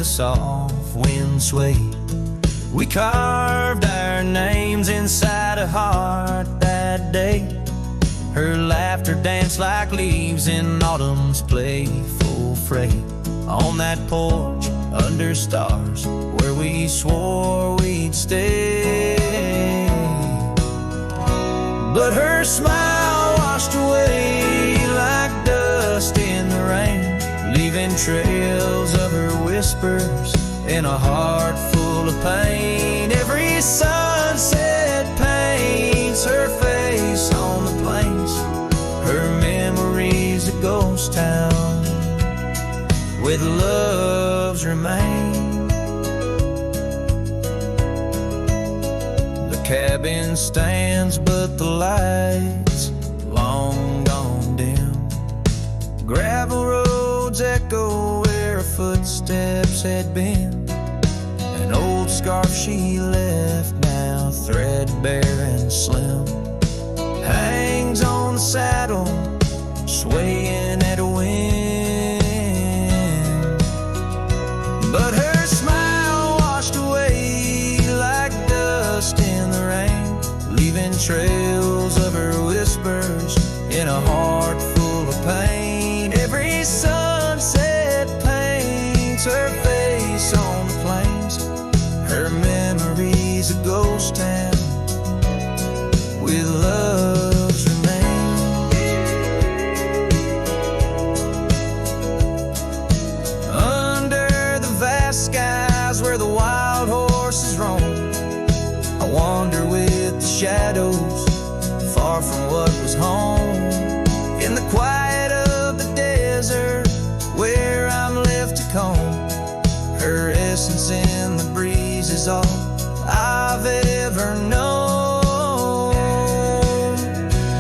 the soft wind swayed. We carved our names inside a heart that day. Her laughter danced like leaves in autumn's playful fray. On that porch under stars where we swore we'd stay. But her smile washed away like dust in the rain, leaving trails of her whispers in a heart full of pain. Every sunset paints her face on the plains. Her memory's a ghost town with love's remain. The cabin stands but the lights long gone dim. Gravel roads echo where her footsteps had been. An old scarf she left, now threadbare and slim, hangs on the saddle, swaying at a wind. But her smile washed away like dust in the rain, leaving trails of her whispers in a heart full of pain. Every sunset paints her face on the plains. Her memory's a ghost town with love's remain. Under the vast skies where the wild horses roam, I wander with the shadows, far from what was home. In the quiet of the desert where I'm left to comb, her essence in the breeze is all I've ever known.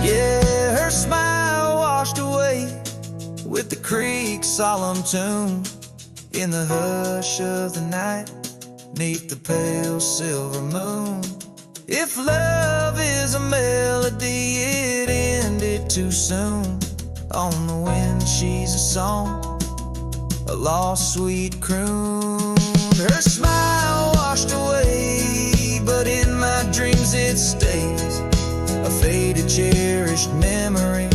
Yeah, her smile washed away with the creek's solemn tune. In the hush of the night, neath the pale silver moon. If love is a melody, it ended too soon. On the wind she's a song, a lost sweet croon. Her smile washed away, but in my dreams it stays, a faded cherished memory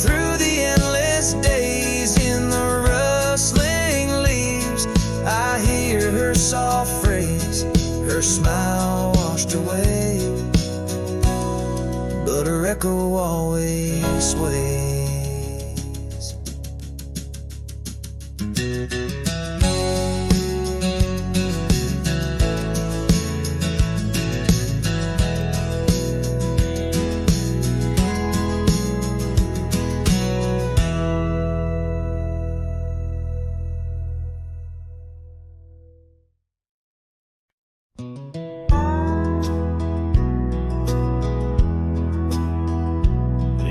through the endless days. In the rustling leaves I hear her soft phrase, her smile washed away, but her echo always sways.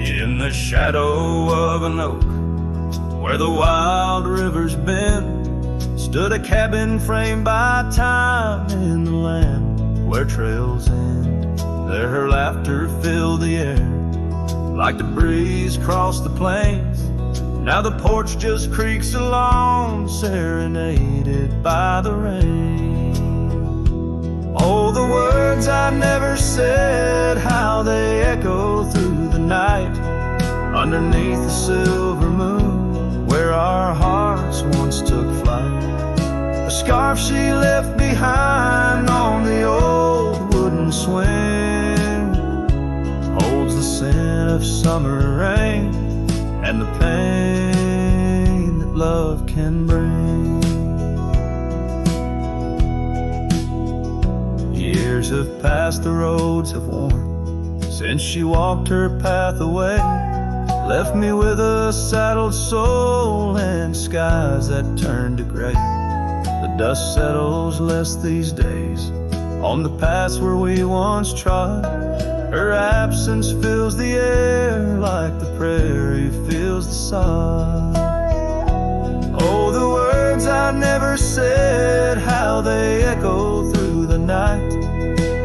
In the shadow of an oak where the wild river's bend, stood a cabin framed by time in the land where trails end. There her laughter filled the air like the breeze crossed the plains. Now the porch just creaks along, serenaded by the rain. Oh, the words I never said, how they echo through the night, underneath the silver moon where our hearts once took flight. The scarf she left behind on the old wooden swing holds the scent of summer rain and the pain that love can bring. Years have passed, the roads have worn since she walked her path away, left me with a saddled soul and skies that turn to gray. The dust settles less these days on the paths where we once trod. Her absence fills the air like the prairie fills the sod. Oh, the words I never said, how they echo through the night,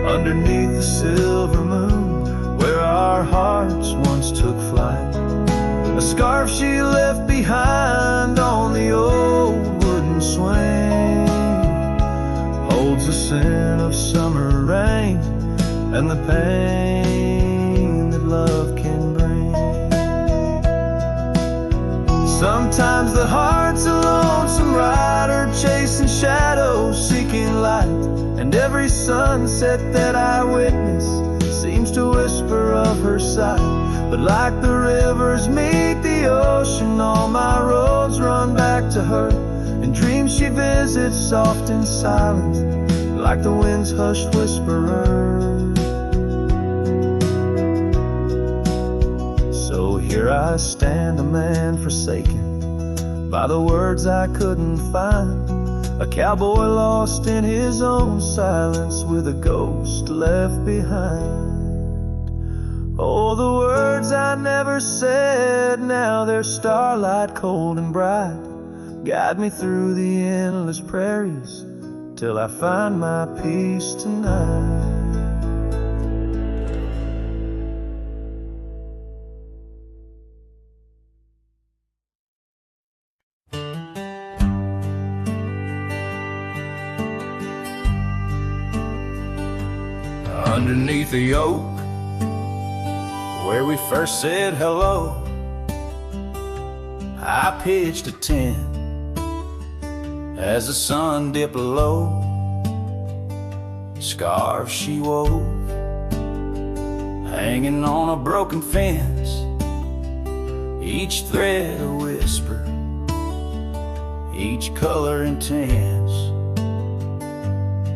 underneath the silver moon where our hearts once took flight. A scarf she left behind on the old wooden swing and the pain that love can bring. Sometimes the heart's a lonesome rider, chasing shadows, seeking light, and every sunset that I witness seems to whisper of her sight. But like the rivers meet the ocean, all my roads run back to her, and dreams she visits soft and silent, like the wind's hushed whisperer. So here I stand, a man forsaken by the words I couldn't find, a cowboy lost in his own silence, with a ghost left behind. Oh, the words I never said, now they're starlight cold and bright, guide me through the endless prairies till I find my peace tonight. Underneath the oak, where we first said hello, I pitched a tent as the sun dipped low. Scarves she wove, hanging on a broken fence, each thread a whisper, each color intense.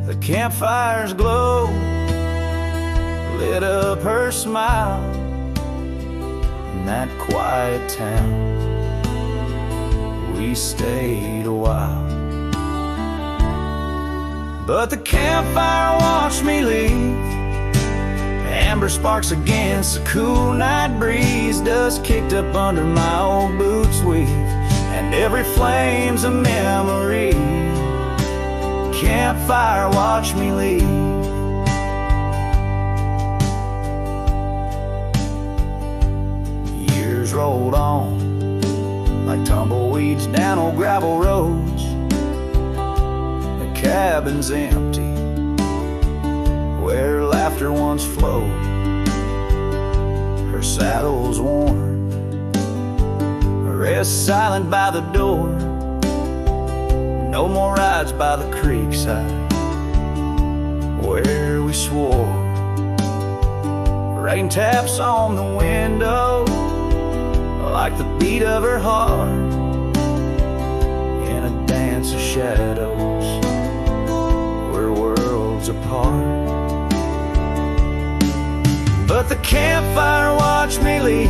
The campfire's glow lit up her smile in that quiet town. We stayed a while, but the campfire watched me leave. Amber sparks against the cool night breeze, dust kicked up under my old boots weave, and every flame's a memory. Campfire watched me leave. Rolled on like tumbleweeds down old gravel roads. The cabin's empty where laughter once flowed. Her saddle's worn, rest silent by the door. No more rides by the creekside where we swore. Rain taps on the window like the beat of her heart in a dance of shadows, we're worlds apart. But the campfire watched me leave.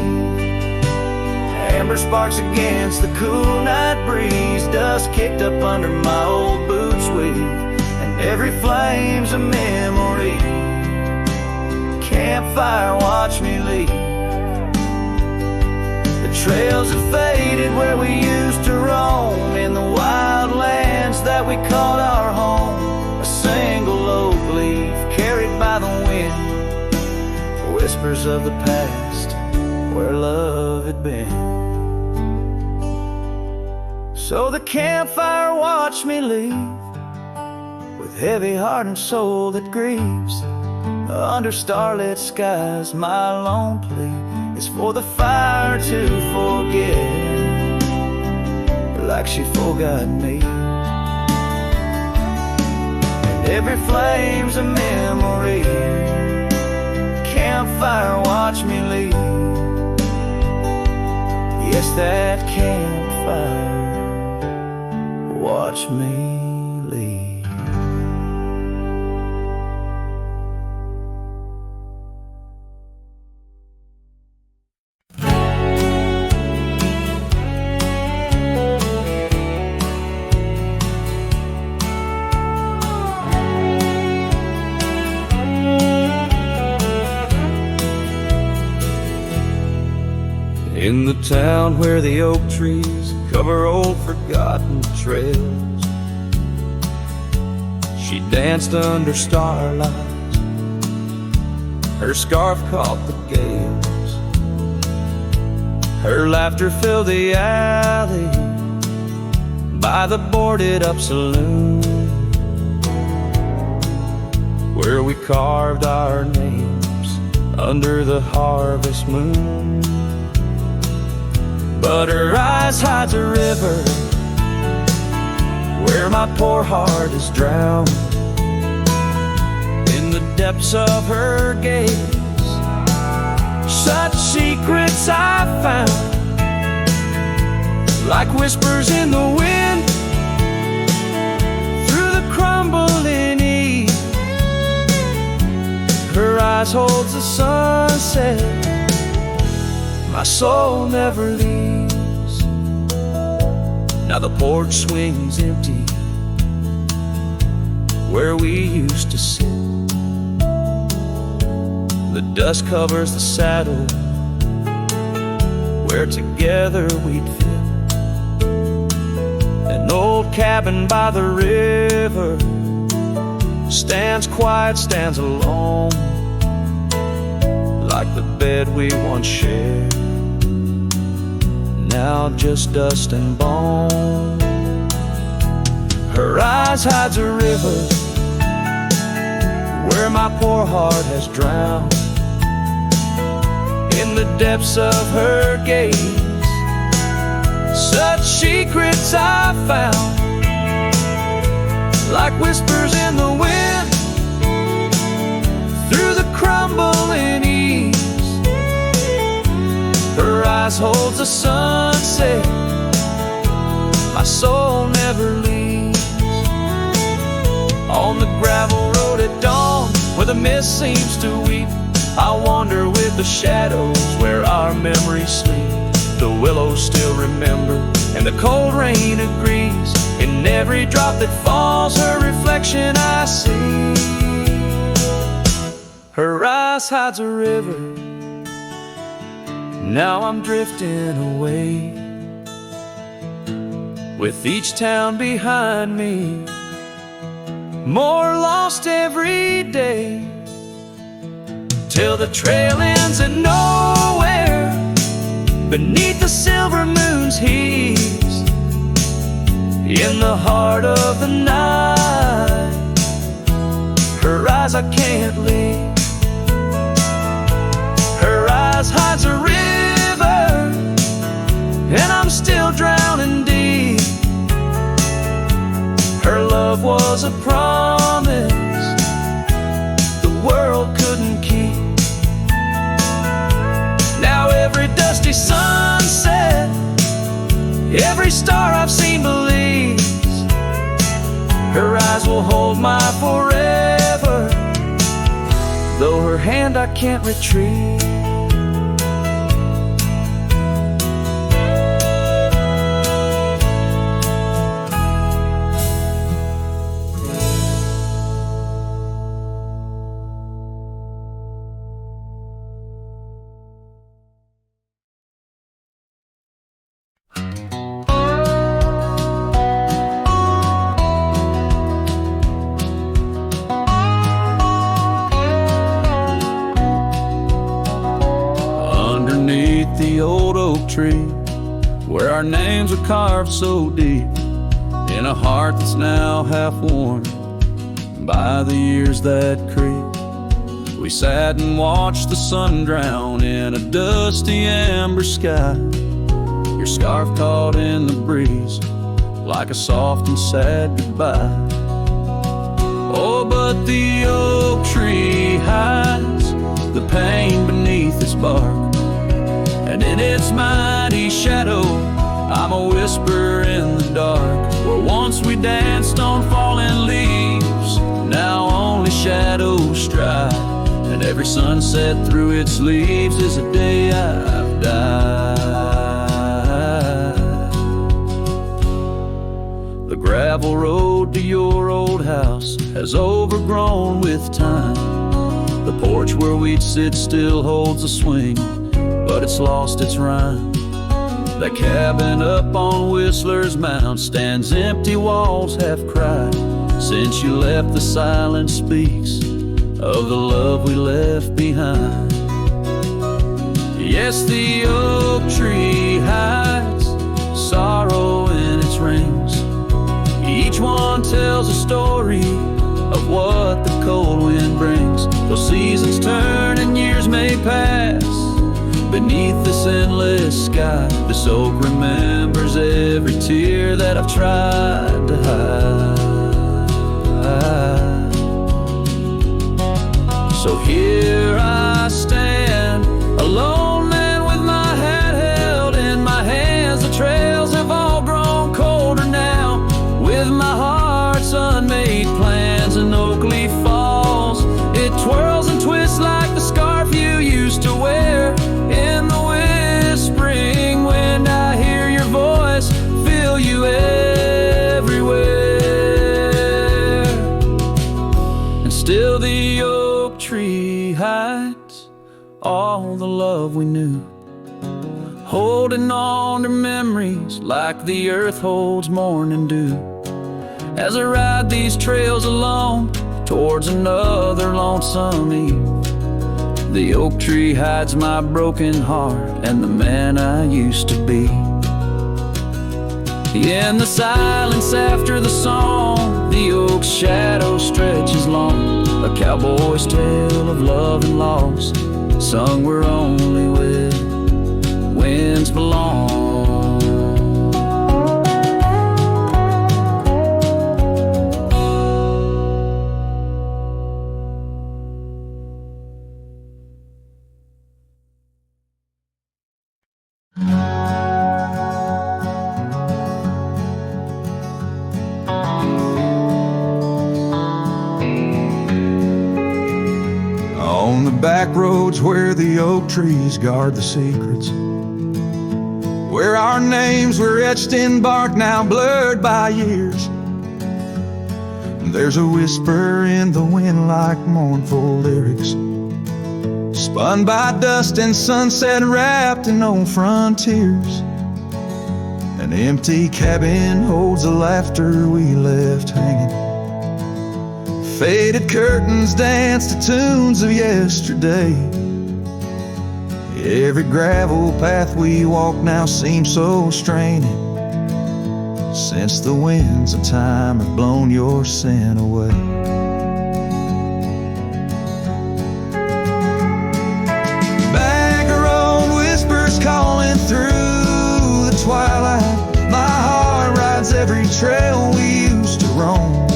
Amber sparks against the cool night breeze, dust kicked up under my old boots weave, and every flame's a memory. Campfire watched me leave. Trails have faded where we used to roam, in the wild lands that we called our home. A single oak leaf carried by the wind, whispers of the past where love had been. So the campfire watched me leave, with heavy heart and soul that grieves. Under starlit skies my lone plea is for the fire to forget, like she forgot me. And every flame's a memory. Campfire watch me leave. Yes, that campfire watch me leave. In the town where the oak trees cover old forgotten trails, she danced under starlight, her scarf caught the gales. Her laughter filled the alley by the boarded up saloon. where we carved our names under the harvest moon. But her eyes hides a river where my poor heart is drowned. In the depths of her gaze, such secrets I found, like whispers in the wind, through the crumbling eve. Her eyes holds the sunset, my soul never leaves. Now the porch swings empty where we used to sit. The dust covers the saddle where together we'd fit. An old cabin by the river stands quiet, stands alone, like the bed we once shared, now just dust and bone. Her eyes hides a river where my poor heart has drowned. In the depths of her gaze, such secrets I found, like whispers in the wind, through the crumbling eaves. Her eyes holds the sunset, my soul never leaves. On the gravel road at dawn, where the mist seems to weep, I wander with the shadows where our memories sleep. The willows still remember, and the cold rain agrees. In every drop that falls, her reflection I see. Her eyes hides a river, now I'm drifting away, with each town behind me, more lost every day, till the trail ends at nowhere, beneath the silver moon's heaves. In the heart of the night, her eyes I can't leave. Her eyes hides a river, and I'm still drowning deep. Her love was a promise the world couldn't keep. Now every dusty sunset, every star I've seen believes her eyes will hold my forever, though her hand I can't retrieve. The old oak tree, where our names are carved so deep, in a heart that's now half worn by the years that creep. We sat and watched the sun drown in a dusty amber sky, your scarf caught in the breeze like a soft and sad goodbye. Oh, but the oak tree hides the pain beneath its bark, and in its mighty shadow, I'm a whisper in the dark. Where once we danced on falling leaves, now only shadows stride, and every sunset through its leaves is a day I've died. The gravel road to your old house has overgrown with time. The porch where we'd sit still holds a swing, but it's lost its rhyme. That cabin up on Whistler's Mound stands empty, walls have cried. Since you left, the silence speaks of the love we left behind. Yes, the oak tree hides sorrow in its rings. Each one tells a story of what the cold wind Though seasons turn and years may pass, beneath this endless sky, this oak remembers every tear that I've tried to hide. So here I stand, a lone man with my hat held in my hands. The trails have all grown colder now, with my heart's unmade plans. And oak leaf falls, it twirls and twists like the scarf you used to wear. In the whispering wind I hear your voice, feel you everywhere. And still the oak tree hides all the love we knew, holding on to memories like the earth holds morning dew. As I ride these trails alone towards another lonesome eve, the oak tree hides my broken heart and the man I used to be. In the silence after the song, the oak's shadow stretches long, a cowboy's tale of love and loss, sung where only winds belong. On the back roads where the oak trees guard the secrets, where our names were etched in bark now blurred by years, there's a whisper in the wind like mournful lyrics, spun by dust and sunset wrapped in old frontiers. An empty cabin holds the laughter we left hanging, faded curtains dance to tunes of yesterday. Every gravel path we walk now seems so straining, since the winds of time have blown your sin away. Back road whispers calling through the twilight, my heart rides every trail we used to roam,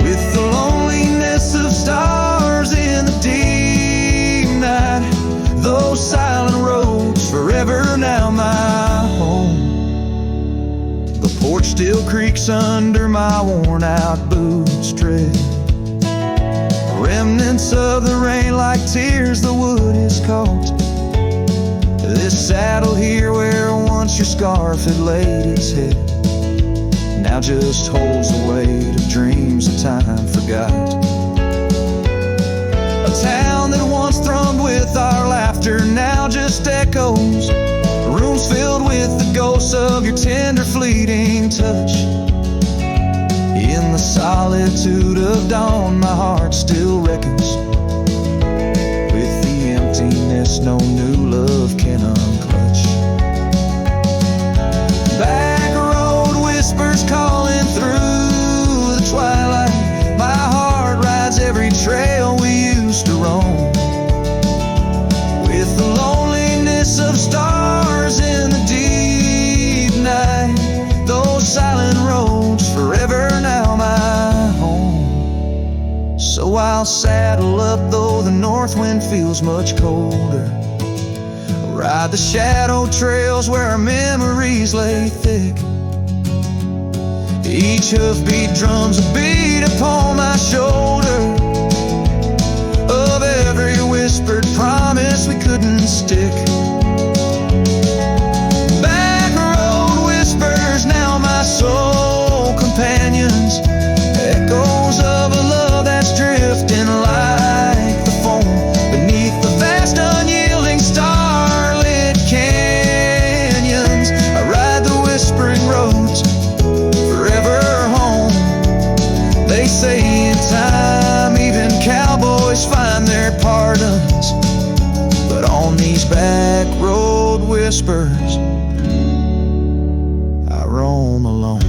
with the loneliness of stars in the deep night. Those silent roads forever now my home. The porch still creaks under my worn out boots tread, remnants of the rain like tears the wood has caught. This saddle here where once your scarf had laid its head, now just holds the weight of dreams that time forgot. A town that once thrummed with our laughter now just echoes, rooms filled with the ghosts of your tender fleeting touch. In the solitude of dawn my heart still reckons with the emptiness no new love can unclutch. Back road whispers calling through the twilight, my heart rides every trail we used to roam, with the loneliness of stars in the deep night. Those silent roads forever now my home. So I'll saddle up though the north wind feels much colder, ride the shadow trails where our memories lay thick. Each hoofbeat drums a beat upon my shoulder of every whispered promise we couldn't stick. Back road whispers now my soul companions, echoes of a love that's drifting like the foam beneath the vast unyielding starlit canyons. I ride the whispering roads forever home. They say in time even cowboys find their pardons, but on these back road whispers I roam alone.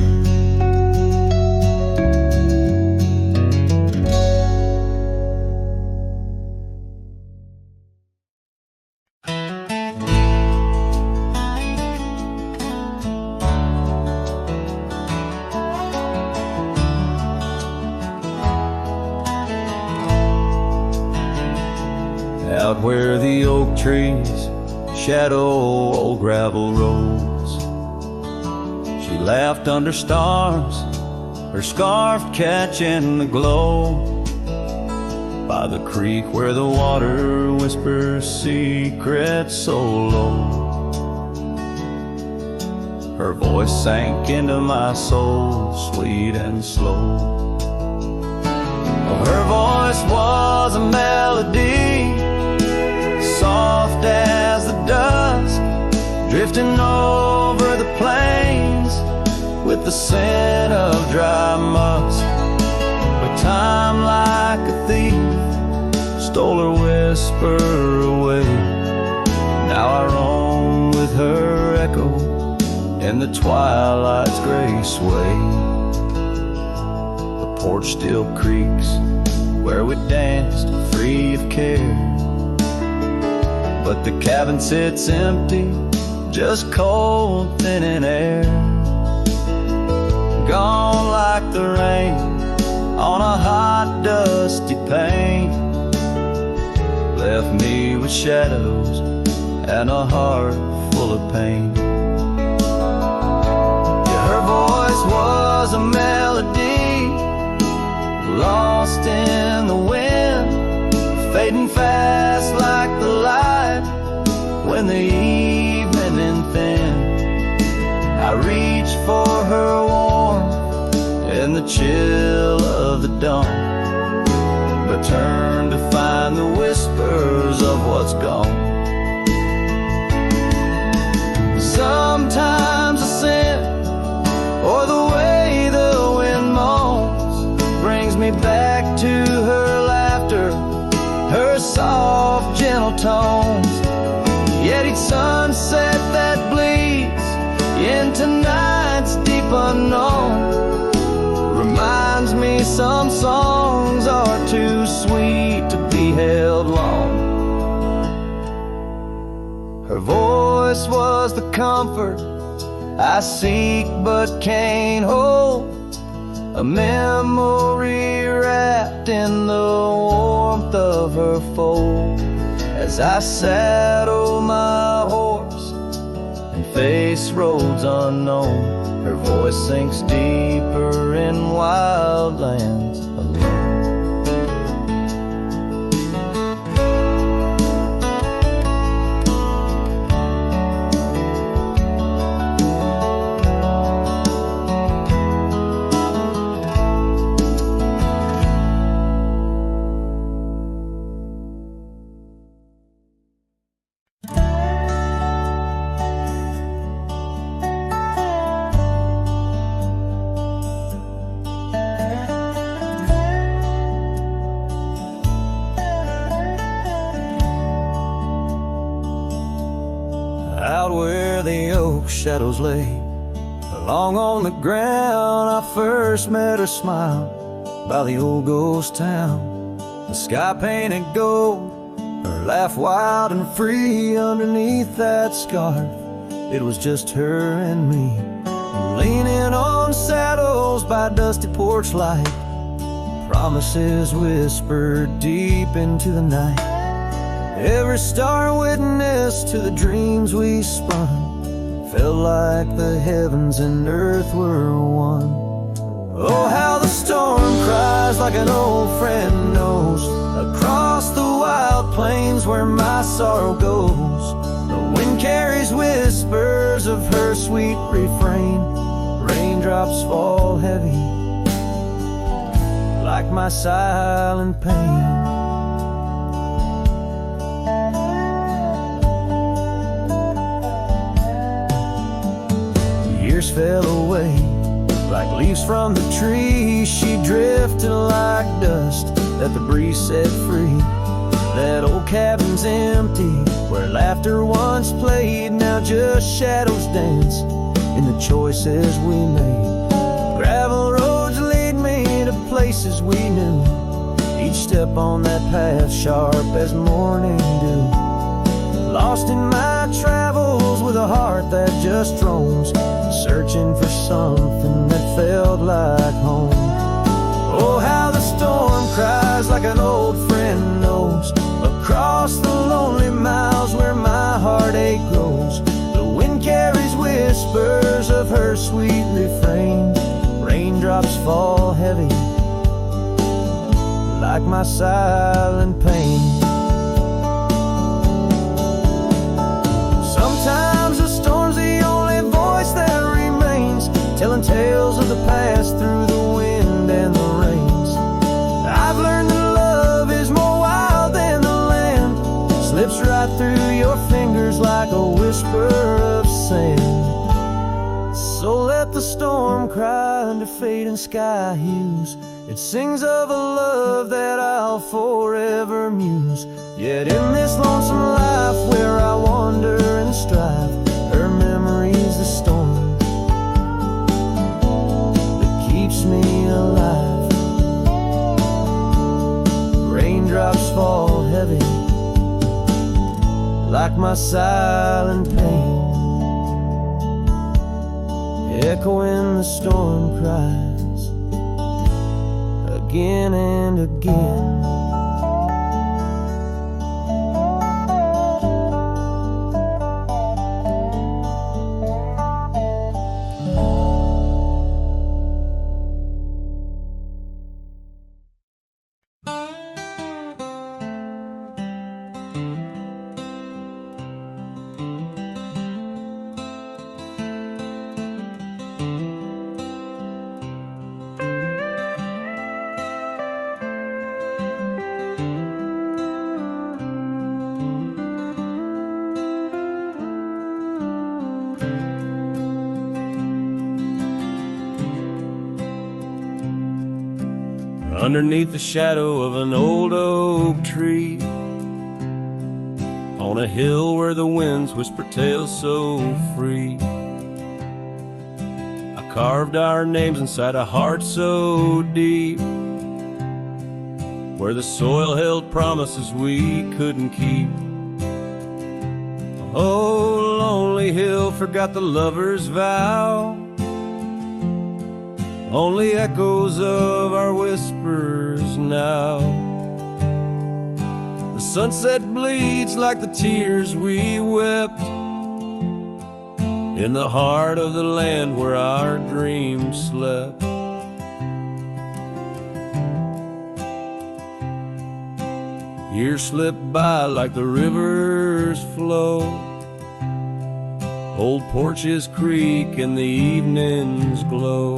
Out where the oak trees shadow old gravel roads, she laughed under stars, her scarf catching the glow. By the creek where the water whispers secrets so low, her voice sank into my soul, sweet and slow. Her voice was a melody, soft as the dusk, drifting over the plains with the scent of dry musk. But time, like a thief, stole her whisper away. Now I roam with her echo in the twilight's gray sway. The porch still creaks where we danced free of care, but the cabin sits empty, just cold, thinning air. Gone like the rain on a hot, dusty pane, left me with shadows and a heart full of pain. Yeah, her voice was a melody, lost in the wind, fading fast like the light when the evening thin. I reach for her warmth in the chill of the dawn, but turn to find the whispers of what's gone. Sometimes a scent or the way the wind moans brings me back to her laughter, her soft, gentle tones. Yet each sunset that bleeds into night's deep unknown reminds me some songs are too sweet to be held long. Her voice was the comfort I seek but can't hold, a memory wrapped in the warmth of her fold. As I saddle my horse and face roads unknown, her voice sinks deeper in wild lands alone. Out where the oak shadows lay, along on the ground I first met her smile by the old ghost town. The sky painted gold, her laugh wild and free underneath that scarf. It was just her and me, leaning on saddles by dusty porch light, promises whispered deep into the night. Every star witness to the dreams we spun, felt like the heavens and earth were one. Oh, how the storm cries like an old friend knows, across the wild plains where my sorrow goes. The wind carries whispers of her sweet refrain, raindrops fall heavy like my silent pain. Years fell away like leaves from the trees. She drifted like dust that the breeze set free. That old cabin's empty, where laughter once played. Now just shadows dance in the choices we made. Gravel roads lead me to places we knew, each step on that path sharp as morning dew. Lost in my travels with a heart that just roams, searching for something that felt like home. Oh, how the storm cries like an old friend knows, across the fall heavy like my silent pain. Sometimes the storm's the only voice that remains, telling tales of the past through the wind and the rains. I've learned that love is more wild than the land, slips right through your fingers like a whisper of sand. So let the storm cry under fading sky hues. It sings of a love that I'll forever muse. Yet in this lonesome life where I wander and strive, her memory's the storm that keeps me alive. Raindrops fall heavy like my silent pain, echoing the storm cries again and again. Underneath the shadow of an old oak tree, on a hill where the winds whisper tales so free, I carved our names inside a heart so deep, where the soil held promises we couldn't keep. Oh, lonely hill forgot the lover's vow, only echoes of our whispers now. The sunset bleeds like the tears we wept in the heart of the land where our dreams slept. Years slip by like the rivers flow, old porches creak and the evenings glow.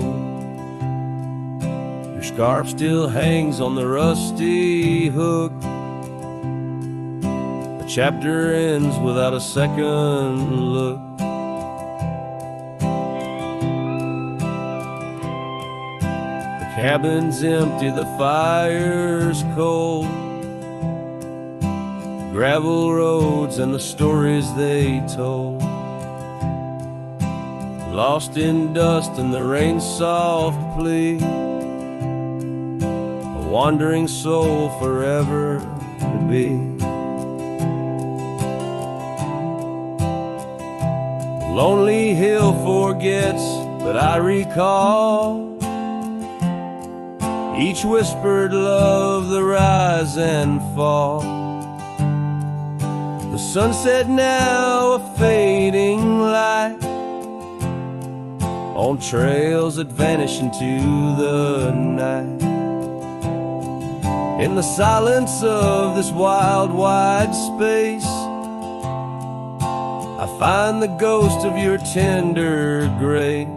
Your scarf still hangs on the rusty hook, the chapter ends without a second look. The cabin's empty, the fire's cold, gravel roads and the stories they told, lost in dust and the rain's soft plea, a wandering soul forever to be. Lonely hill forgets, but I recall each whispered love, the rise and fall. The sunset now a fading light on trails that vanish into the night. In the silence of this wild, wide space, I find the ghost of your tender grace.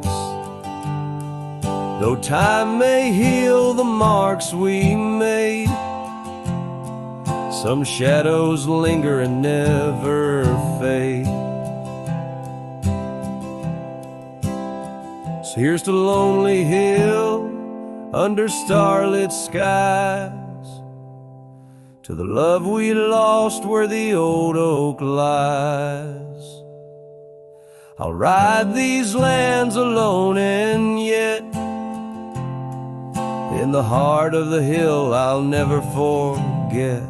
Though time may heal the marks we made, some shadows linger and never fade. So here's to Lonely Hill under starlit skies, to the love we lost where the old oak lies. I'll ride these lands alone, and yet in the heart of the hill I'll never forget.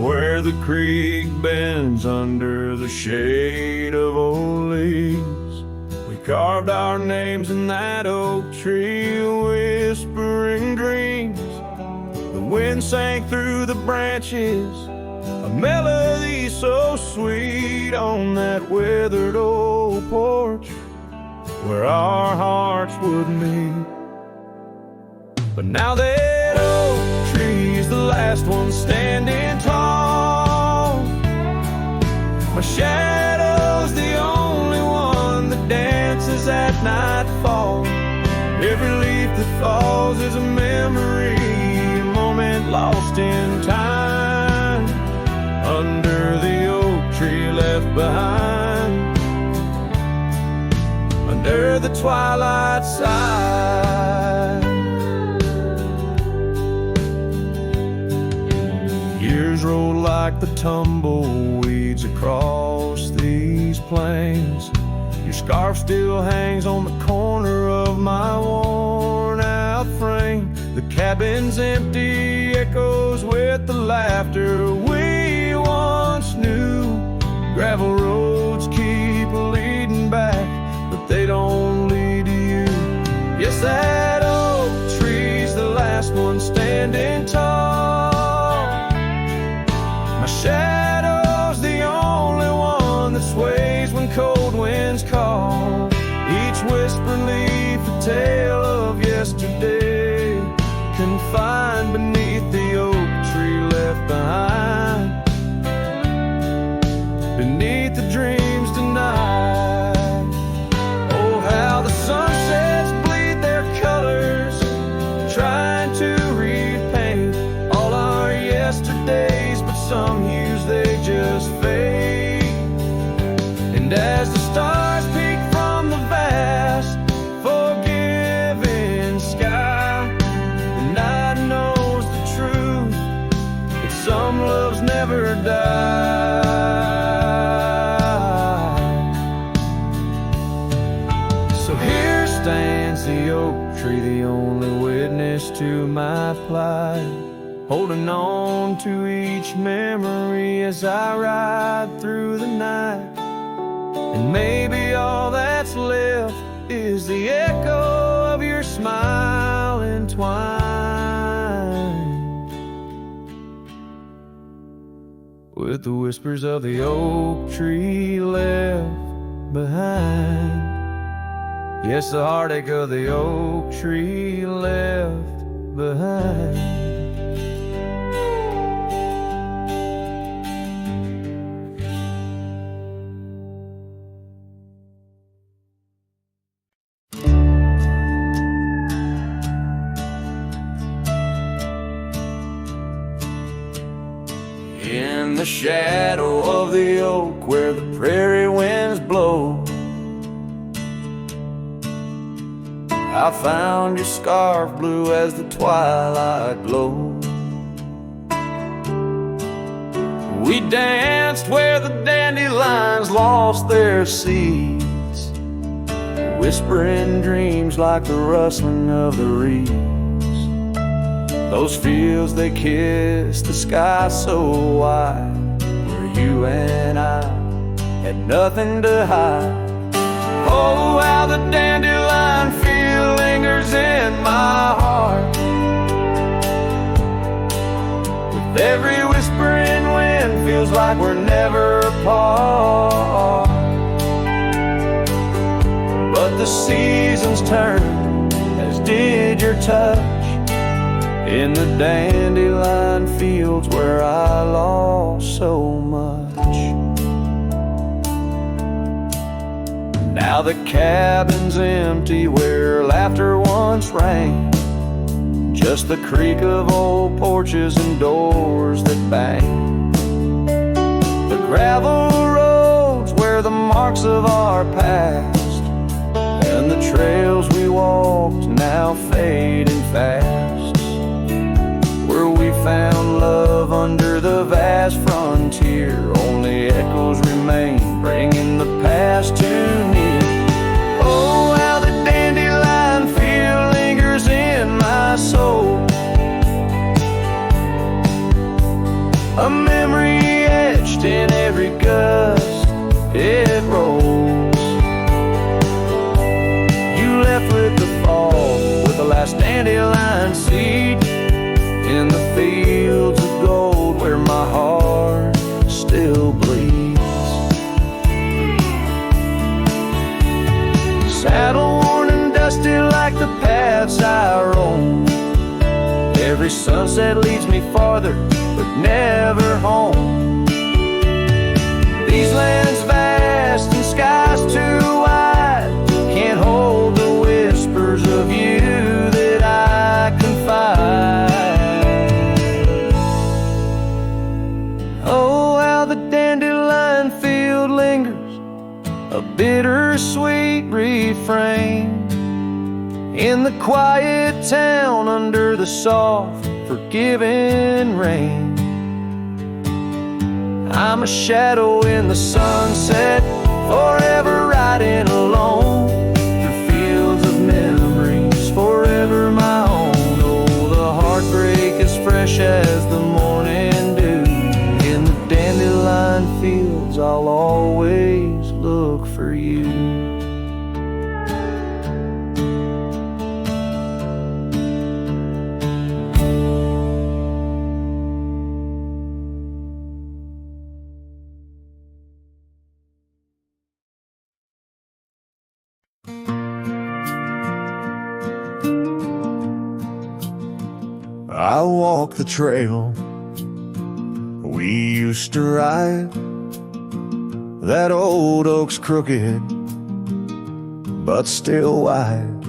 where the creek bends under the shade of old leaves. We carved our names in that oak tree, whispering dreams. The wind sang through the branches, a melody so sweet on that weathered old porch where our hearts would meet. But now that oak tree's the last one standing tall, my shadow's the only one that dances at nightfall. Every leaf that falls is a memory, a moment lost in time, under the oak tree left behind, under the twilight side. Years roll like the tumbleweeds across these plains. Your scarf still hangs on the corner of my worn out frame. The cabin's empty, echoes with the laughter we once knew. Gravel roads keep leading back, but they don't lead to you. Yes, that oak tree's the last one standing tall. My shadow's the only one that sways when cold winds call. Each whisper leaf a tale of yesterday, confined beneath the oak tree left behind, beneath the dreams denied. Oh, how the sunsets bleed their colors, trying to repaint all our yesterdays, but some hues they just fade. And as the stars peek from the vast, forgiving sky, the night knows the truth, that some loves never die. So here stands the oak tree, the only witness to my plight, holding on to each memory as I ride through the night. And maybe all that's left is the echo of your smile entwined with the whispers of the oak tree left behind. Yes, the heartache of the oak tree left behind. In the shadow of the oak where the prairie winds blow, I found your scarf blue as the twilight glowed. We danced where the dandelions lost their seeds, whispering dreams like the rustling of the reeds. Those fields, they kissed the sky so wide, where you and I had nothing to hide. Oh, how the dandelion feel lingers in my heart, with every whispering wind feels like we're never apart. But the seasons turned, as did your touch, in the dandelion fields where I lost so much. Now the cabin's empty where laughter once rang, just the creak of old porches and doors that bang. The gravel roads where the marks of our past, and the trails we walked now fading fast, where we found love under the vast frontier. Only echoes remain, bringing the past too near. Oh, how the dandelion feel lingers in my soul, a memory drenched in every gust it rolls. You left with the fall, with the last dandelion seed in the fields of gold where my heart still bleeds. Saddle worn and dusty like the paths I roam. Every sunset leads me farther, but never home. These lands vast and skies too wide can't hold the whispers of you that I confide. Oh, how the dandelion field lingers, a bittersweet refrain in the quiet town under the soft, forgiving rain. I'm a shadow in the sunset, forever riding alone through fields of memories, forever my own. Oh, the heartbreak is fresh as the morning dew. In the dandelion fields I'll always look for you. I'll walk the trail we used to ride. That old oak's crooked, but still wide.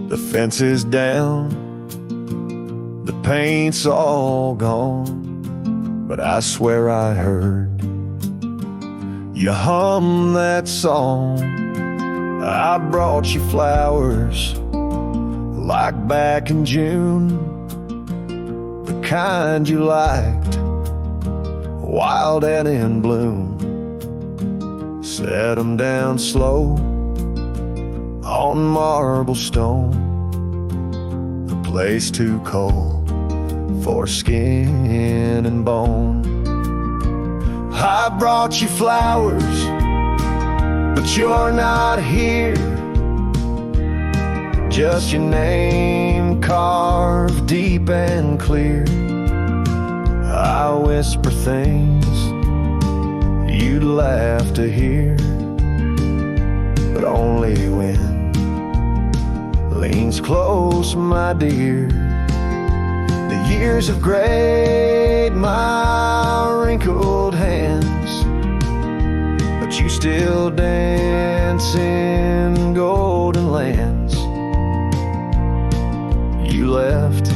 The fence is down, the paint's all gone, but I swear I heard you hum that song. I brought you flowers like back in June, the kind you liked, wild and in bloom. Set 'em down slow on marble stone, a place too cold for skin and bone. I brought you flowers, but you're not here. Just your name carved deep and clear. I whisper things you'd laugh to hear, but only when leans close, my dear. The years have grayed my wrinkled hands, but you still dance in golden lands. You left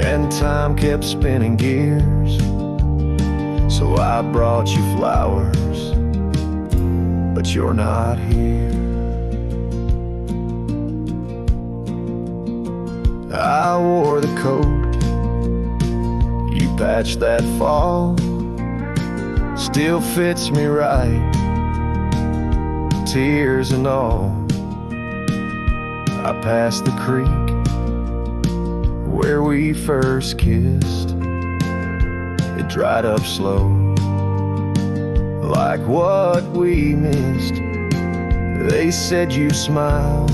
and time kept spinning gears, so I brought you flowers, but you're not here. I wore the coat you patched that fall, still fits me right, tears and all. I passed the creek where we first kissed, it dried up slow, like what we missed. They said you smiled,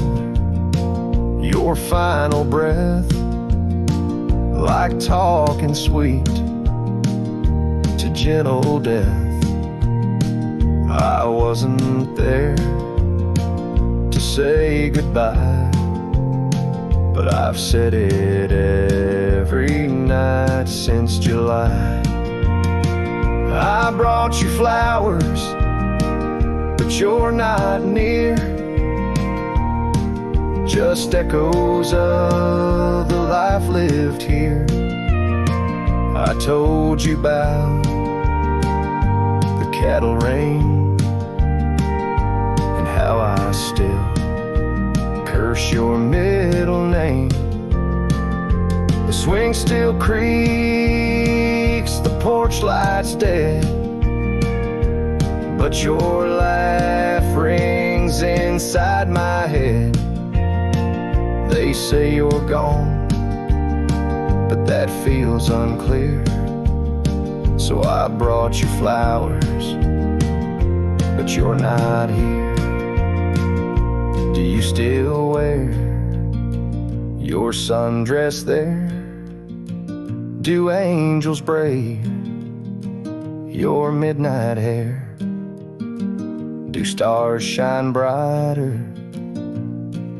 your final breath, like talking sweet to gentle death. I wasn't there to say goodbye, but I've said it every night since July. I brought you flowers, but you're not near. Just echoes of the life lived here. I told you about the cattle rain and how I still curse your middle name. The swing still creaks, the porch light's dead, but your laugh rings inside my head. They say you're gone, but that feels unclear. So I brought you flowers, but you're not here. Do you still wear your sundress there? Do angels braid your midnight hair? Do stars shine brighter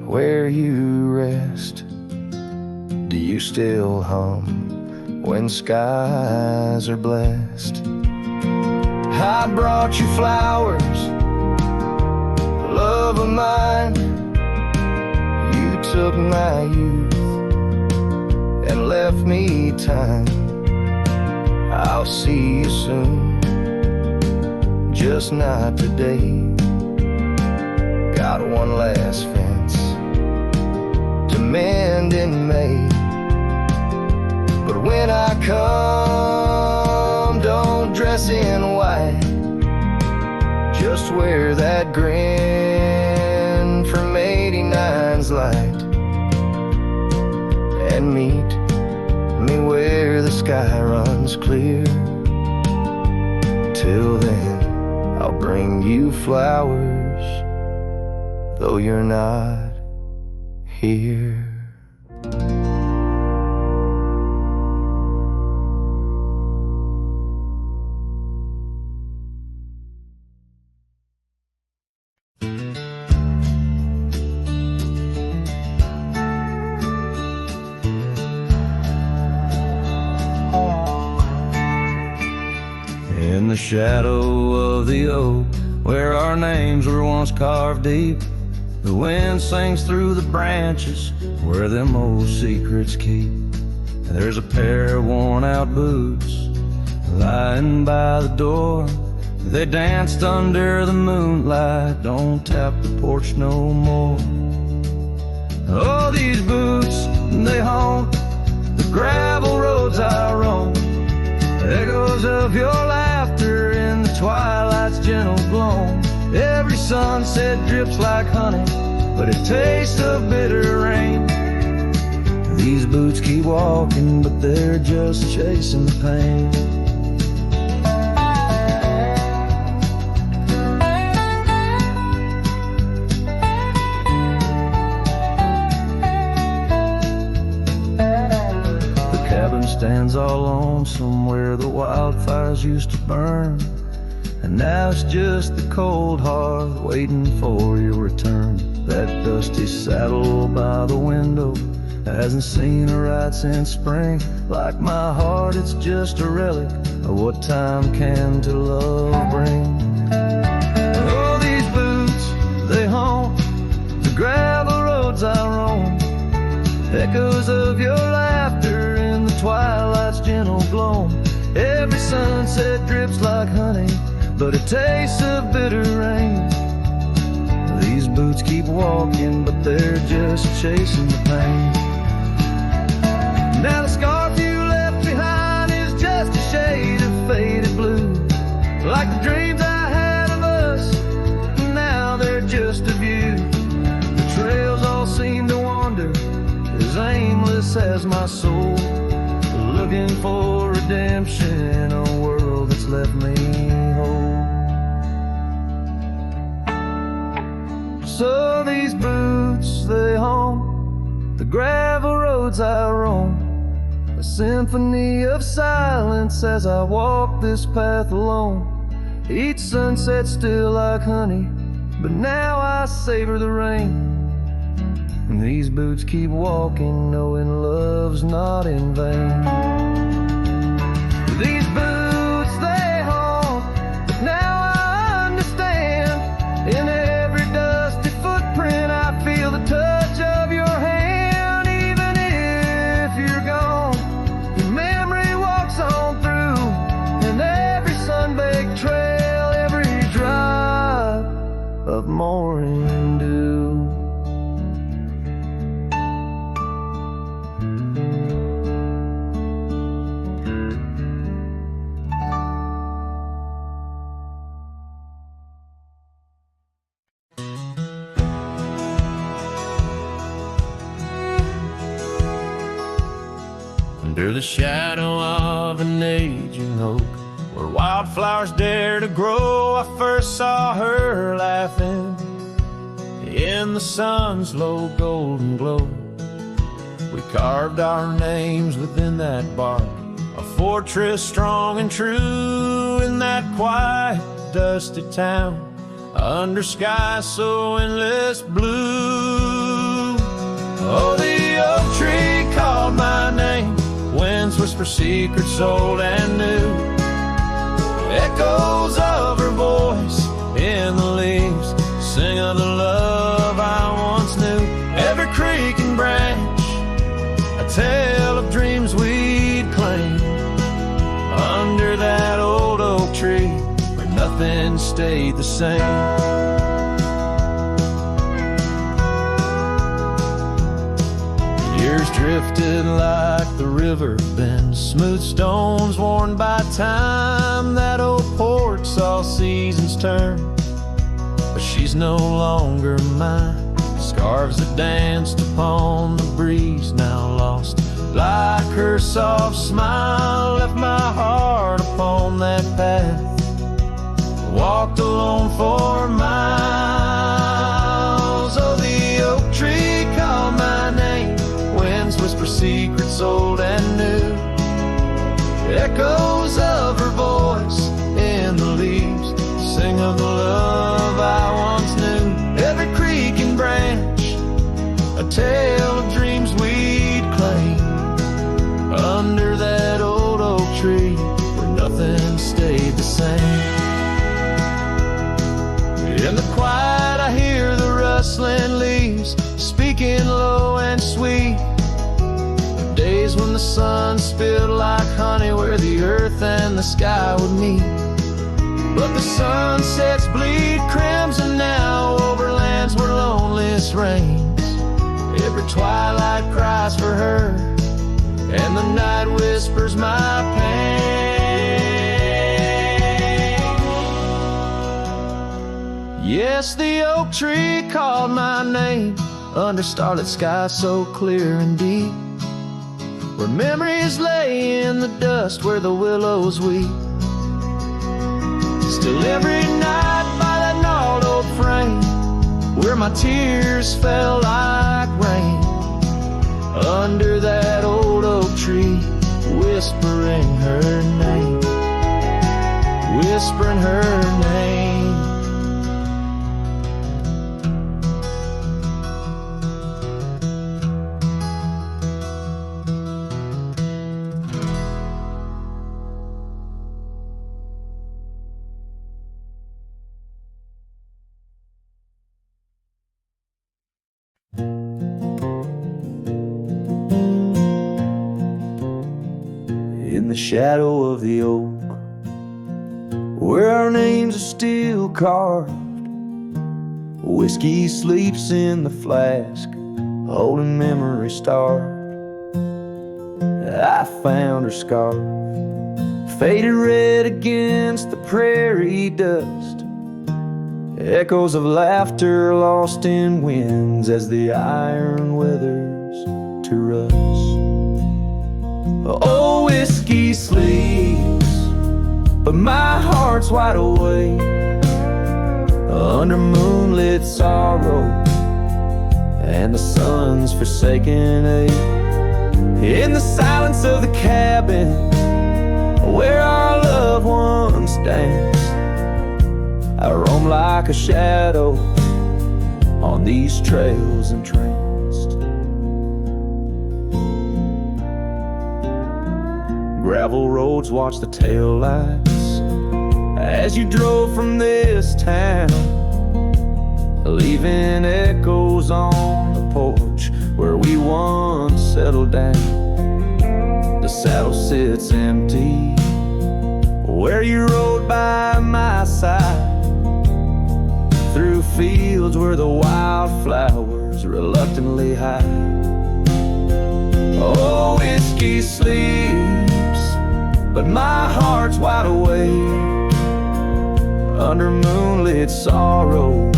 where you rest? Do you still hum when skies are blessed? I brought you flowers, love of mine. You took my youth and left me time. I'll see you soon, just not today. Got one last fence to mend in May. But when I come, don't dress in white. Just wear that grin from 89's light. And meet me where the sky runs clear. Till then, I'll bring you flowers, though you're not here. In the shadow of the oak, where our names were once carved deep, the wind sings through the branches where them old secrets keep. There's a pair of worn out boots lying by the door. They danced under the moonlight, don't tap the porch no more. Oh, these boots, they haunt the gravel roads I roam. Echoes of your laughter in the twilight's gentle gloam. Every sunset drips like honey, but it tastes of bitter rain. These boots keep walking, but they're just chasing the pain. Stands all lonesome where the wildfires used to burn, and now it's just the cold hearth waiting for your return. That dusty saddle by the window hasn't seen a ride since spring. Like my heart, it's just a relic of what time can to love bring. Oh, these boots, they haunt the gravel roads I roam. Echoes of your laughter in the twilight's gentle gloam. Every sunset drips like honey, but it tastes of bitter rain. These boots keep walking, but they're just chasing the pain. Now the scarf you left behind is just a shade of faded blue, like the dreams I had of us, now they're just of you. The trails all seem to wander, as aimless as my soul, looking for redemption in a world that's left me whole. So these boots, they haunt the gravel roads I roam. A symphony of silence as I walk this path alone. Each sunset still like honey, but now I savor the rain. And these boots keep walking, knowing love's not in vain. These boots, they haunt, but now I understand. In every dusty footprint, I feel the touch of your hand. Even if you're gone, your memory walks on through. And every sun-baked trail, every drop of morning dew. Under the shadow of an aging oak, where wildflowers dare to grow. I first saw her laughing in the sun's low golden glow. We carved our names within that bark, a fortress strong and true in that quiet, dusty town, under skies so endless blue. Oh, the oak tree called my name, winds whisper secrets old and new, echoes of her voice in the leaves sing of the love I once knew. Every creek and branch, a tale of dreams we'd claim, under that old oak tree where nothing stayed the same. Years drifted like the river bends, smooth stones worn by time. That old porch saw seasons turn, but she's no longer mine. Scarves that danced upon the breeze now lost, like her soft smile left my heart upon that path. Walked alone for miles. Oh, the oak tree called my name, winds whisper secrets old and new, echoes of her voice in the leaves sing of the love I once knew. Every creek and branch, a tale of dreams we'd claim, under that old oak tree where nothing stayed the same. In the quiet I hear the rustling leaves speaking low and sweet, days when the sun spilled like honey where the earth and the sky would meet. But the sunsets bleed crimson now over lands where loneliness reigns. Every twilight cries for her, and the night whispers my pain. Yes, the oak tree called my name, under starlit skies so clear and deep, where memories lay in the dust where the willows weep. Still every night by that gnarled old frame, where my tears fell like rain, under that old oak tree, whispering her name, whispering her name. In the shadow of the oak, where our names are still carved, whiskey sleeps in the flask, holding memory starved. I found her scarf, faded red against the prairie dust, echoes of laughter lost in winds as the iron weathers to rust. Oh, whiskey sleeps, but my heart's wide awake, under moonlit sorrow and the sun's forsaken ache. In the silence of the cabin where our loved ones danced, I roam like a shadow on these trails entranced. Gravel roads watch the taillights as you drove from this town, leaving echoes on the porch where we once settled down. The saddle sits empty where you rode by my side, through fields where the wildflowers reluctantly hide. Oh, whiskey sleeps, but my heart's wide awake, under moonlit sorrows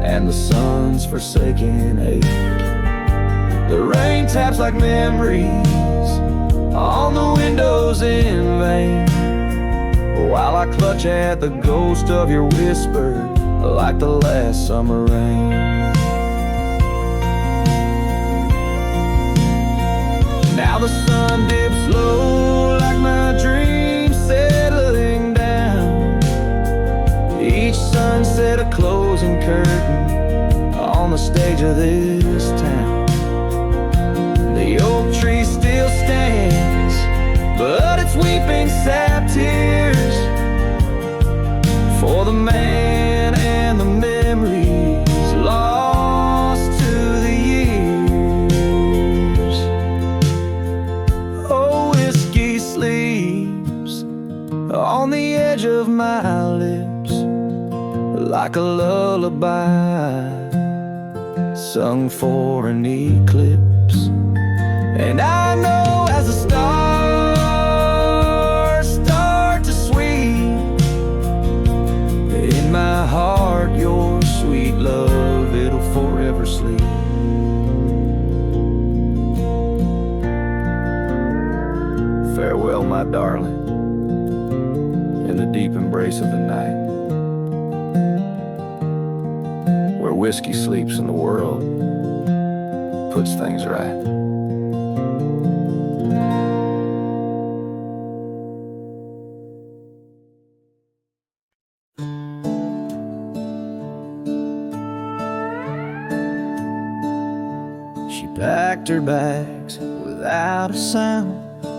and the sun's forsaken ache. The rain taps like memories on the windows in vain, I clutch at the ghost of your whisper like the last summer rain. Now the sun dips low like my dreams settling down. Each sunset a closing curtain on the stage of this town. The oak tree still stands, but it's weeping sap tears for the man and the memories lost to the years. Oh, whiskey sleeps on the edge of my lips like a lullaby sung for an eclipse. And I know as the stars start to sweep in my heart, your sweet love, it'll forever sleep. Farewell, my darling, in the deep embrace of the night, where whiskey sleeps and the world puts things right. She packed her bags without a sound,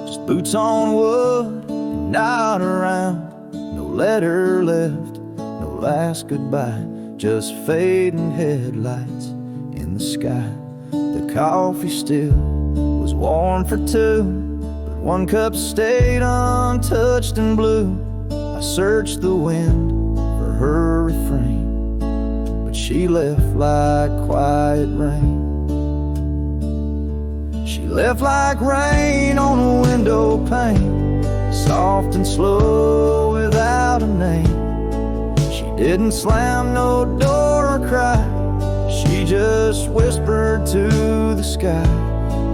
just boots on wood and not around. No letter left, no last goodbye, just fading headlights in the sky. The coffee still was warm for two, but one cup stayed untouched and blue. I searched the wind for her refrain, but she left like quiet rain. She left like rain on a window pane, soft and slow without a name. She didn't slam no door or cry, she just whispered to the sky.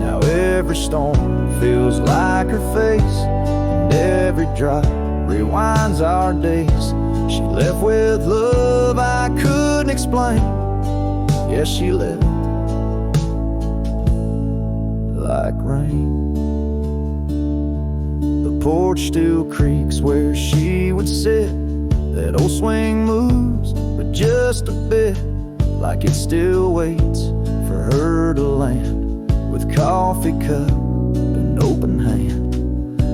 Now every storm feels like her face, and every drop rewinds our days. She left with love I couldn't explain. Yes, she left like rain. The porch still creaks where she would sit. That old swing moves, but just a bit, like it still waits for her to land. With coffee cup and open hand,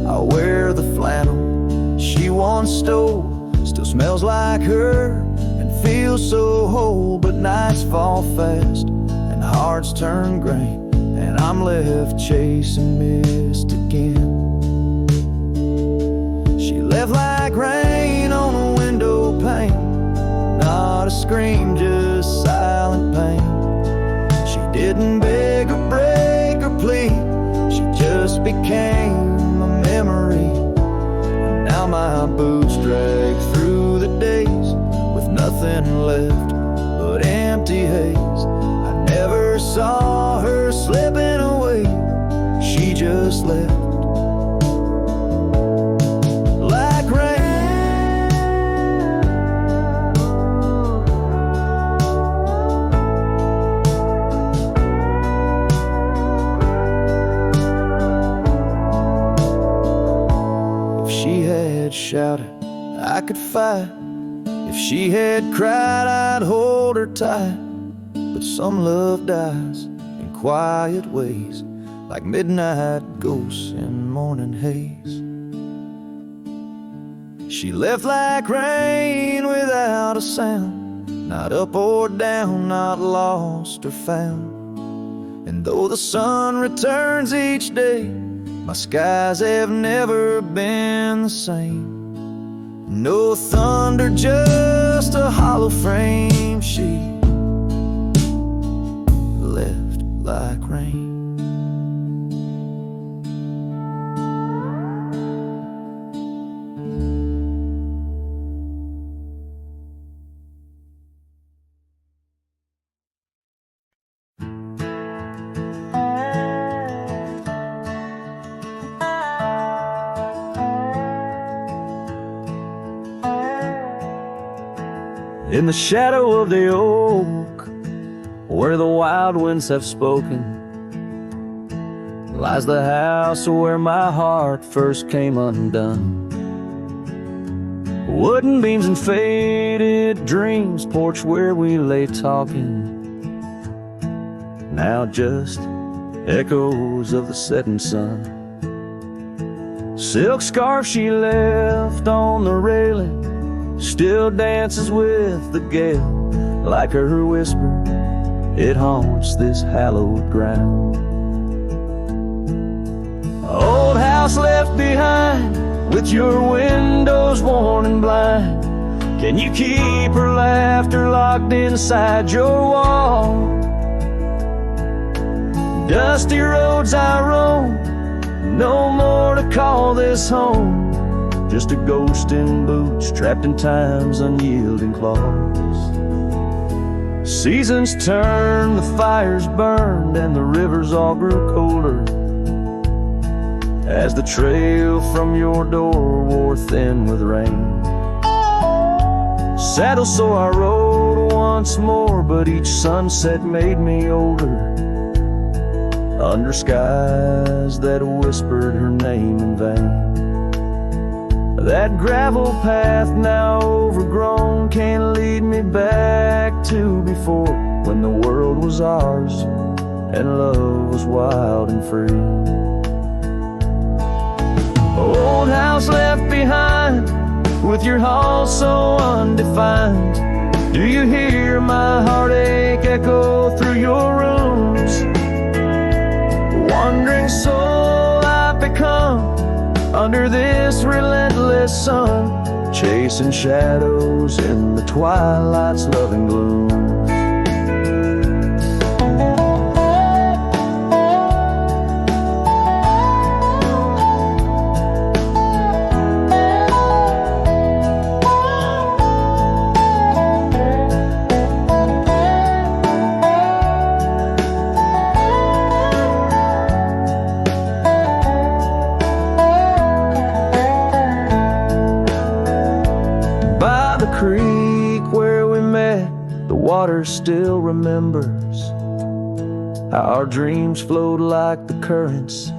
I'll wear the flannel she once stole. Still smells like her and feels so whole. But nights fall fast and hearts turn gray, and I'm left chasing mist again. She left like rain on a window pane, not a scream, just silent pain. She didn't beg or break or plead, she just became a memory. And now my boots drag through the days with nothing left but empty haze. I never saw her slipping away, she just left like rain. If she had shouted, I could fight. If she had cried, I'd hold her tight. But some love dies in quiet ways, like midnight ghosts in morning haze. She left like rain without a sound, not up or down, not lost or found. And though the sun returns each day, my skies have never been the same. No thunder, just a hollow frame. She left like rain. In the shadow of the oak, where the wild winds have spoken, lies the house where my heart first came undone. Wooden beams and faded dreams, porch where we lay talking, now just echoes of the setting sun. Silk scarf she left on the railing still dances with the gale. Like her whisper, it haunts this hallowed ground. Old house left behind, with your windows worn and blind. Can you keep her laughter locked inside your wall? Dusty roads I roam, no more to call this home. Just a ghost in boots, trapped in time's unyielding claws. Seasons turned, the fires burned, and the rivers all grew colder as the trail from your door wore thin with rain. Saddle so I rode once more, but each sunset made me older, under skies that whispered her name in vain. That gravel path now overgrown can't lead me back to before, when the world was ours and love was wild and free. Old house left behind, with your hall so undefined. Do you hear my heartache echo through your rooms? Wandering soul I've become under this relentless sun, chasing shadows in the twilight's loving gloom. Water still remembers how our dreams flowed like the currents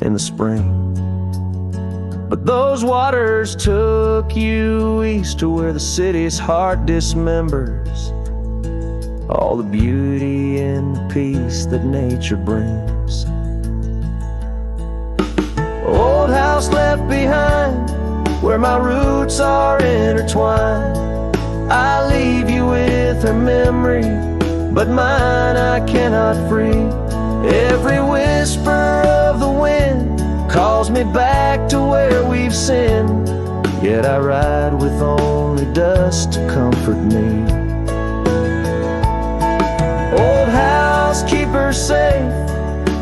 in the spring. But those waters took you east to where the city's heart dismembers all the beauty and the peace that nature brings. Old house left behind, where my roots are intertwined. I leave you with her memory, but mine I cannot free. Every whisper of the wind calls me back to where we've sinned, yet I ride with only dust to comfort me. Old house, keep her safe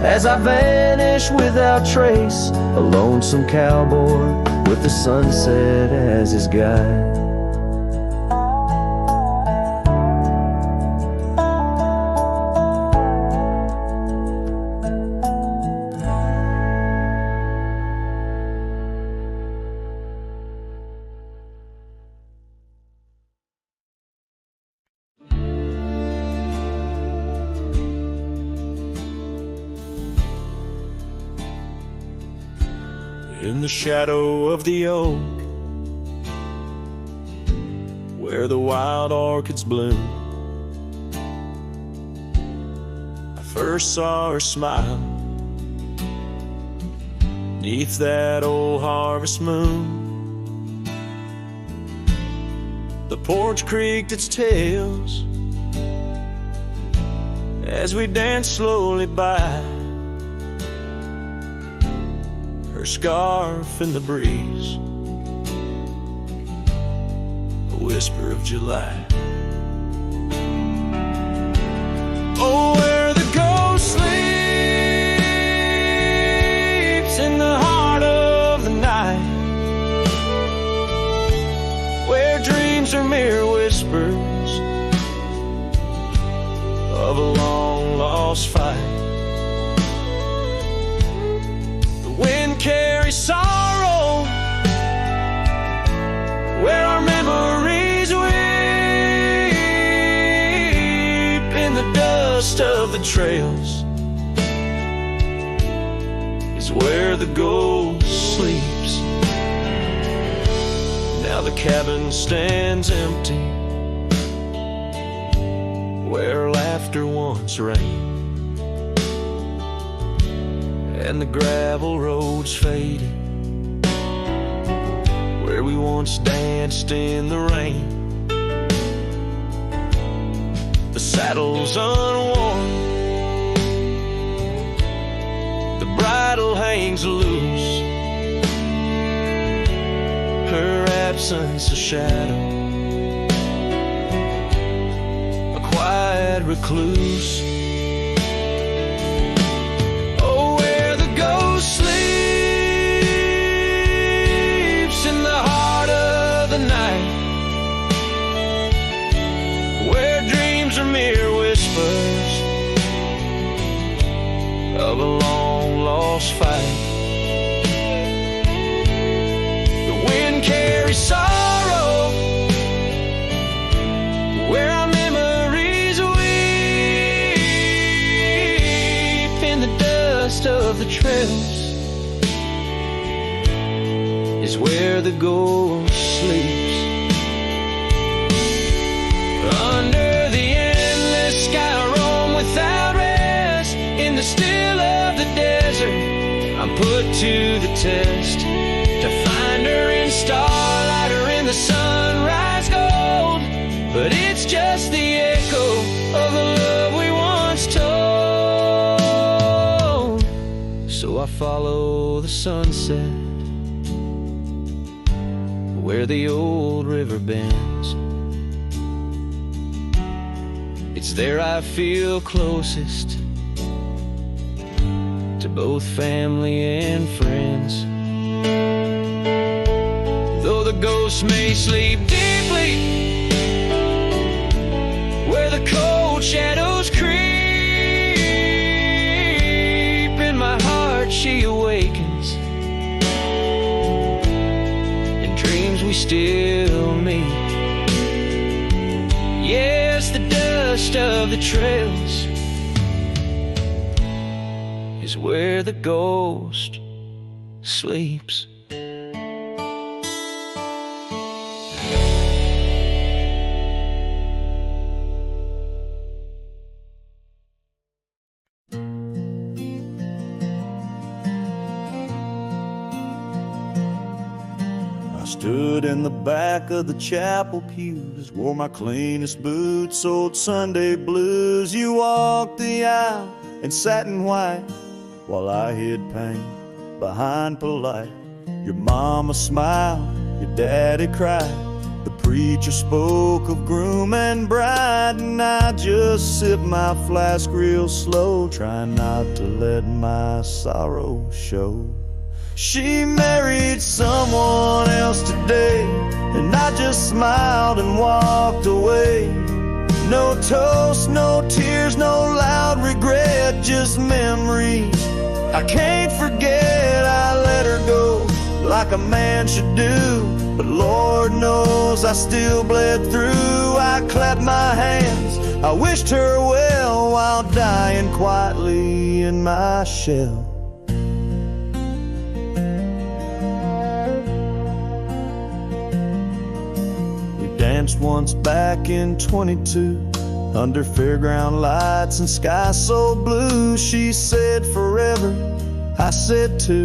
as I vanish without trace, a lonesome cowboy with the sunset as his guide. In the shadow of the oak, where the wild orchids bloom, I first saw her smile 'neath that old harvest moon. The porch creaked its tails as we danced slowly by, her scarf in the breeze, a whisper of July. Oh, where the ghost sleeps in the heart of the night, where dreams are mere whispers of a long lost fight. Wind carries sorrow where our memories will dust of the trails is where the ghost sleeps. Now the cabin stands empty, where laughter once reigned, and the gravel roads faded, where we once danced in the rain. The saddle's unworn, the bridle hangs loose, her absence a shadow, a quiet recluse. Oh, where the ghost sleeps in the heart of the night, where dreams are mere whispers of a long lost fight. The wind carries sorrow where our memories weep. In the dust of the trails is where the ghost sleeps. Under the endless sky I roam without rest. In the still of the desert I'm put to the test, to find her in starlight or in the sunrise gold. But it's just the echo of the love we once told. So I follow the sunset where the old river bends. It's there I feel closest to both family and friends. Though the ghosts may sleep deeply where the cold shadows creep, in my heart she awakens, in dreams we still meet. Yes, the dust of the trails is where the ghost sleeps. I stood in the back of the chapel pews, wore my cleanest boots, old Sunday blues. You walked the aisle in satin white, while I hid pain behind polite. Your mama smiled, your daddy cried, the preacher spoke of groom and bride, and I just sipped my flask real slow, trying not to let my sorrow show. She married someone else today, and I just smiled and walked away. No toast, no tears, no loud regret, just memories I can't forget. I let her go like a man should do, but Lord knows I still bled through. I clapped my hands, I wished her well, while dying quietly in my shell. Danced once back in 22, under fairground lights and sky so blue. She said forever, I said too,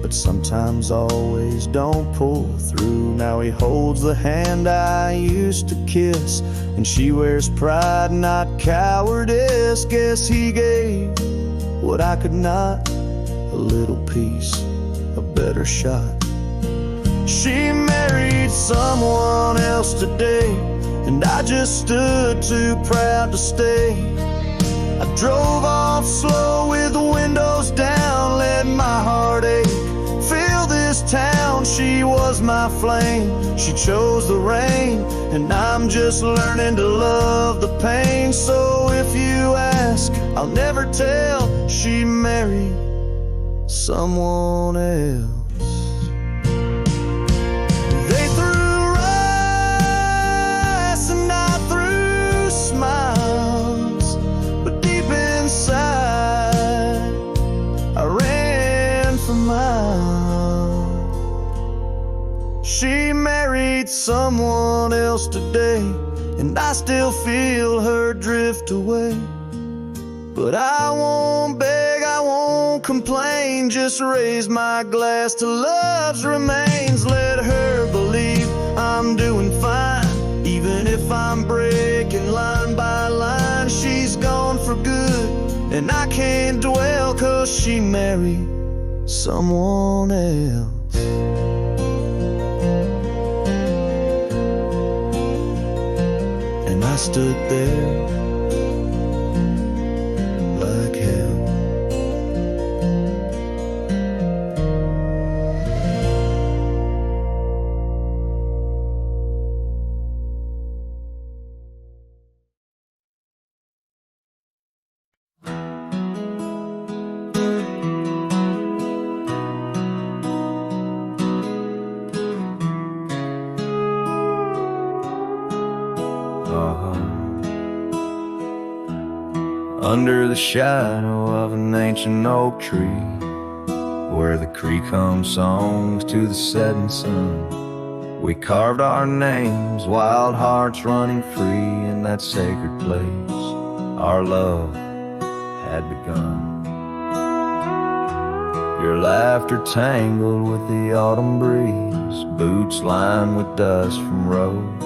but sometimes always don't pull through. Now he holds the hand I used to kiss, and she wears pride, not cowardice. Guess he gave what I could not, a little piece, a better shot. She married someone else today, and I just stood too proud to stay. I drove off slow with the windows down, let my heart ache fill this town. She was my flame, she chose the rain, and I'm just learning to love the pain. So if you ask, I'll never tell, she married someone else. Smiles, but deep someone else today, and I still feel her drift away. But I won't beg, I won't complain, just raise my glass to love's remains. Let her believe I'm doing fine, even if I'm breaking line by line. She's gone for good, and I can't dwell, 'cause she married someone else. And I stood there like hell. Under the shadow of an ancient oak tree, where the creek hums songs to the setting sun, we carved our names, wild hearts running free in that sacred place. Our love had begun. Your laughter tangled with the autumn breeze, boots lined with dust from roads.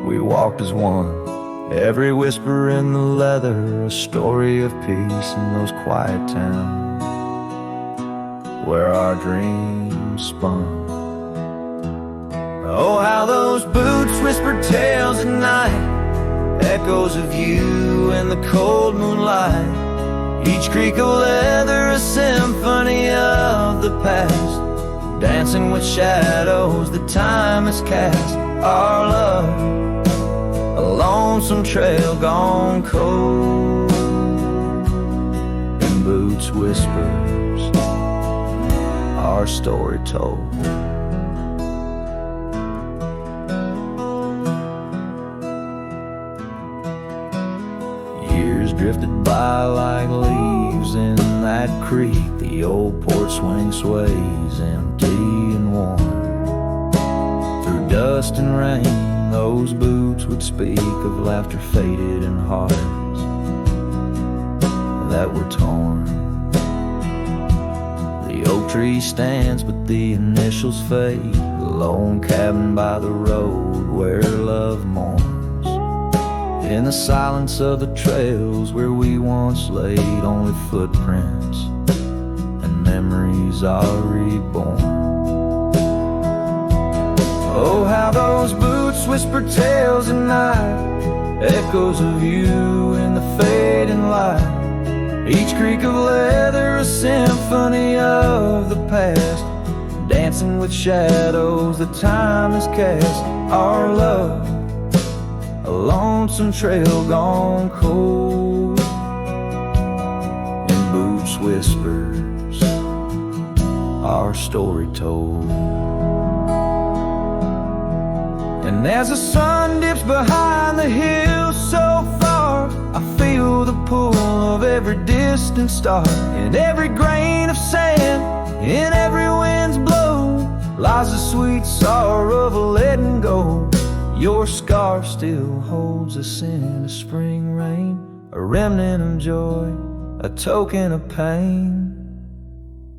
We walked as one, every whisper in the leather, a story of peace in those quiet towns where our dreams spun. Oh, how those boots whispered tales at night, echoes of you in the cold moonlight. Each creak of leather a symphony of the past, dancing with shadows that time has cast. Our love, a lonesome trail gone cold, and boots whispers, our story told. Years drifted by like leaves in that creek. The old porch swing sways empty and warm. Through dust and rain, those boots would speak of laughter faded and hearts that were torn. The oak tree stands, but the initials fade. The lone cabin by the road where love mourns. In the silence of the trails where we once laid, only footprints and memories are reborn. Oh, how those boots whisper tales at night, echoes of you in the fading light. Each creak of leather a symphony of the past, dancing with shadows that time has cast. Our love, a lonesome trail gone cold, and boots whispers, our story told. And as the sun dips behind the hills so far, I feel the pull of every distant star. In every grain of sand, in every wind's blow, lies the sweet sorrow of letting go. Your scarf still holds us in a spring rain, a remnant of joy, a token of pain.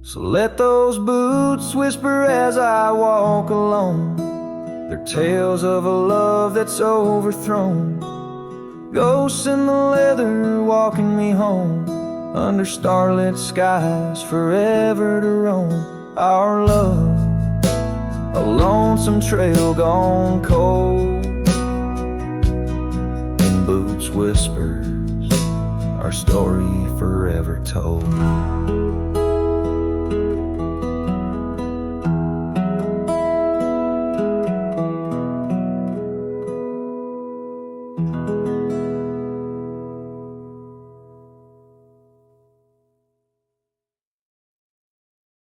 So let those boots whisper as I walk alone, they're tales of a love that's overthrown. Ghosts in the leather walking me home, under starlit skies forever to roam. Our love, a lonesome trail gone cold, in boots whispers, our story forever told.